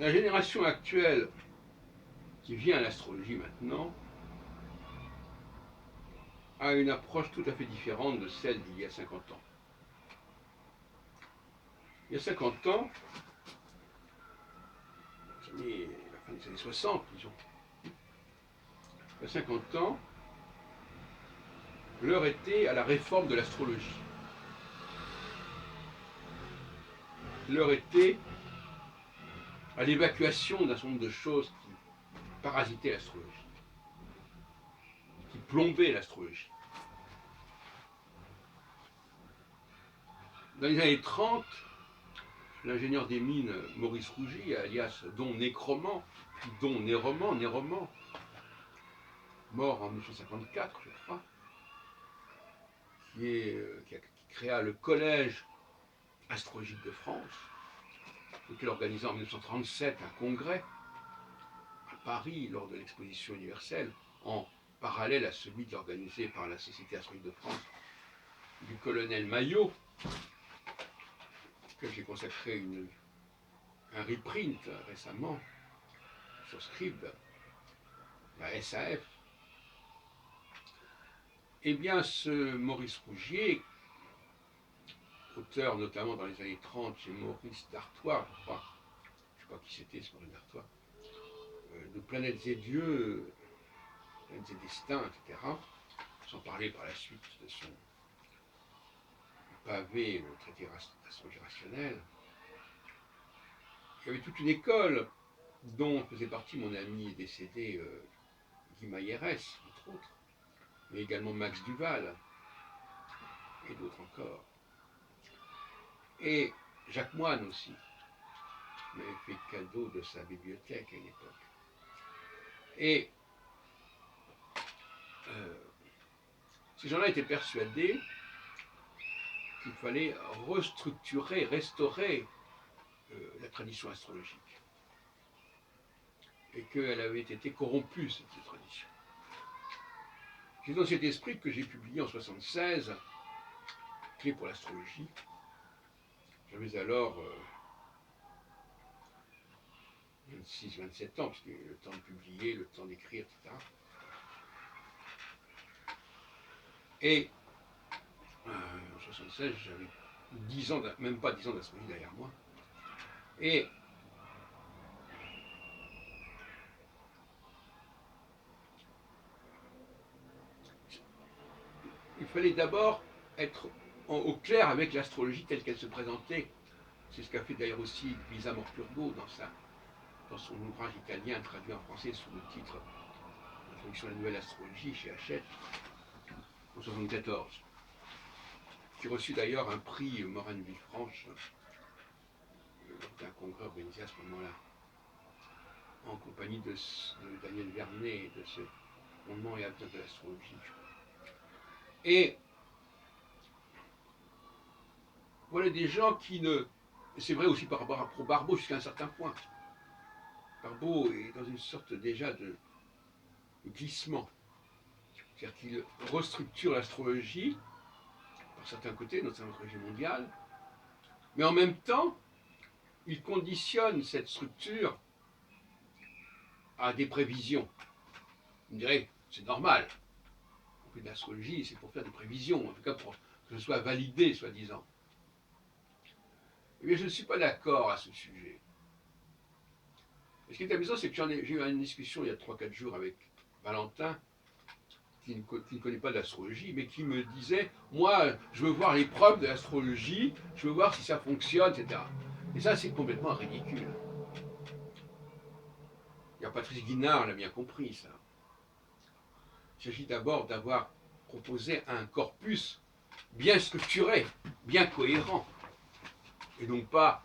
La génération actuelle qui vient à l'astrologie maintenant a une approche tout à fait différente de celle d'il y a 50 ans. Il y a 50 ans, la fin des années 60, disons, il y a 50 ans, l'heure était à la réforme de l'astrologie. L'heure était à l'évacuation d'un certain nombre de choses qui parasitaient l'astrologie, qui plombaient l'astrologie. Dans les années 30, l'ingénieur des mines Maurice Rougy, alias Don Nécromant, puis Don Néroman, mort en 1954, je crois, qui créa le Collège astrologique de France, lequel organisa en 1937 un congrès à Paris lors de l'exposition universelle, en parallèle à celui organisé par la Société astrologique de France du colonel Maillot, que j'ai consacré un reprint récemment sur Scribe, la SAF. Eh bien, ce Maurice Rougier, auteur notamment dans les années 30 chez Maurice d'Artois, je ne sais pas qui c'était ce Maurice d'Artois, de Planètes et Dieux, Planètes et Destins, etc., sans parler par la suite de son pavé, le traité d'astrologie rationnelle. Il y avait toute une école dont faisait partie mon ami décédé Guy Maillerès, entre autres, mais également Max Duval et d'autres encore. Et Jacques Moine aussi m'avait fait cadeau de sa bibliothèque à une époque. Et ces gens-là étaient persuadés qu'il fallait restructurer, restaurer la tradition astrologique, et qu'elle avait été corrompue, cette tradition. C'est dans cet esprit que j'ai publié en 1976 Clé pour l'astrologie. J'avais alors 26-27 ans, parce qu'il y a eu le temps de publier, le temps d'écrire, etc. Et en 1976, j'avais 10 ans, même pas 10 ans d'astrologie derrière moi. Et il fallait d'abord être au clair avec l'astrologie telle qu'elle se présentait. C'est ce qu'a fait d'ailleurs aussi Lisa Morpurgo dans son ouvrage italien traduit en français sous le titre Introduction à la nouvelle astrologie chez Hachette en 1974. Qui reçut d'ailleurs un prix Morane Villefranche lors d'un congrès organisé à ce moment-là, en compagnie de Daniel Vernet et de ce fondement et avenir de l'astrologie. Et voilà des gens qui ne. C'est vrai aussi par rapport à Barbeau jusqu'à un certain point. Barbeau est dans une sorte déjà de glissement. C'est-à-dire qu'il restructure l'astrologie, par certains côtés, notamment l'astrologie mondiale, mais en même temps, il conditionne cette structure à des prévisions. Vous me direz, c'est normal. On fait de l'astrologie, c'est pour faire des prévisions, en tout cas pour que ce soit validé, soi-disant. Eh bien, je ne suis pas d'accord à ce sujet. Et ce qui est amusant, c'est que j'ai eu une discussion il y a 3-4 jours avec Valentin, qui ne connaît pas l'astrologie, mais qui me disait, moi, je veux voir les preuves de l'astrologie, je veux voir si ça fonctionne, etc. Et ça, c'est complètement ridicule. Il y a Patrice Guinard l'a bien compris, ça. Il s'agit d'abord d'avoir proposé un corpus bien structuré, bien cohérent, et donc pas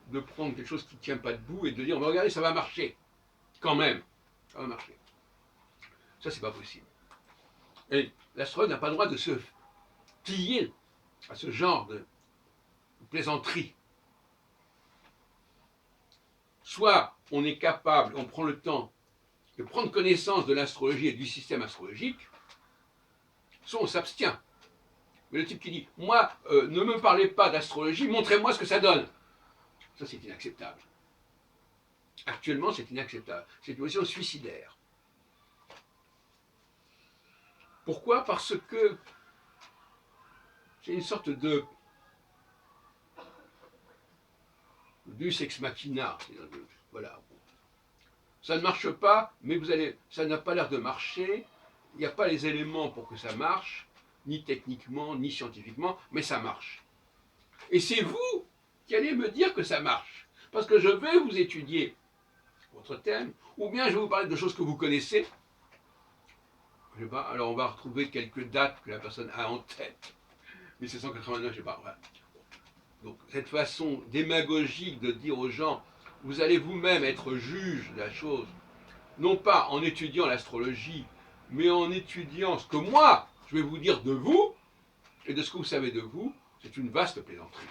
de prendre quelque chose qui ne tient pas debout et de dire, regardez, ça va marcher, quand même, ça va marcher. Ça, c'est pas possible. Et l'astrologue n'a pas le droit de se plier à ce genre de plaisanterie. Soit on est capable, on prend le temps de prendre connaissance de l'astrologie et du système astrologique, soit on s'abstient. Mais le type qui dit, moi, ne me parlez pas d'astrologie, montrez-moi ce que ça donne. Ça, c'est inacceptable. Actuellement, c'est inacceptable. C'est une position suicidaire. Pourquoi? Parce que c'est une sorte de deus ex machina. Voilà. Ça ne marche pas, mais ça n'a pas l'air de marcher. Il n'y a pas les éléments pour que ça marche, ni techniquement, ni scientifiquement, mais ça marche. Et c'est vous qui allez me dire que ça marche. Parce que je vais vous étudier votre thème, ou bien je vais vous parler de choses que vous connaissez. Je sais pas, alors on va retrouver quelques dates que la personne a en tête. 1789, je sais pas. Voilà. Donc cette façon démagogique de dire aux gens, vous allez vous-même être juge de la chose, non pas en étudiant l'astrologie, mais en étudiant ce que moi, je vais vous dire de vous, et de ce que vous savez de vous, c'est une vaste plaisanterie.